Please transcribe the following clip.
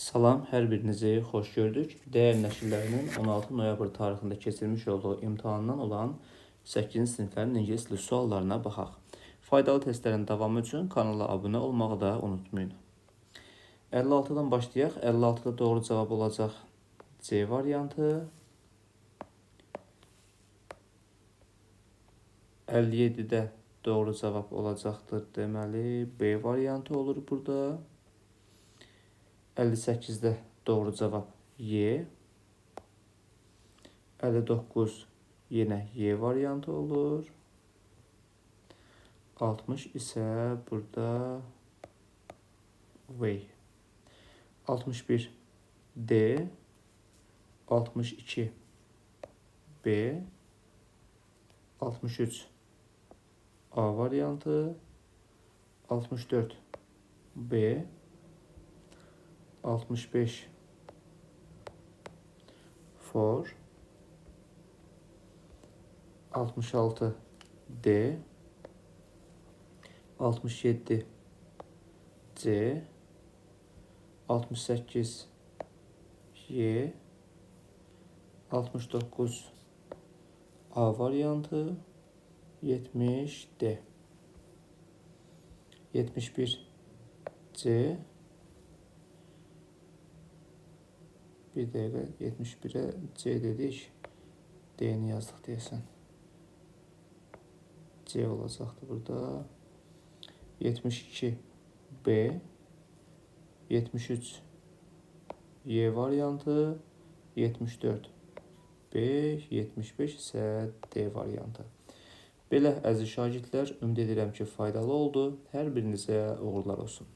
Salam, hər birinizi xoş gördük. Dəyər nəşrlərinin 16 noyabr tarixində keçirilmiş olduğu imtahandan olan 8-ci siniflərin ingilis dili suallarına baxaq. Faydalı testlərin davamı üçün kanala abunə olmağı da unutmayın. 56-dan başlayaq. 56-da doğru cavab olacaq C variantı. 57-də doğru cavab olacaqdır. Deməli, B variantı olur burada. 58-də doğru cavab Y. 59 yenə Y variantı olur. 60 isə burada V. 61 D. 62 B. 63 A variantı. 64 B. 65 for. 66 D. 67 C. 68 Y. 69 A variantı. 70 D. 71 C. Bir dəqiqə, 71'e C dedik. D'ni yazdık deyəsən. C olacaqdı burada. 72 B. 73 Y variantı. 74 B. 75 isə D variantı. Belə əziz şagirdlər, ümid edirəm ki, faydalı oldu. Hər birinizə uğurlar olsun.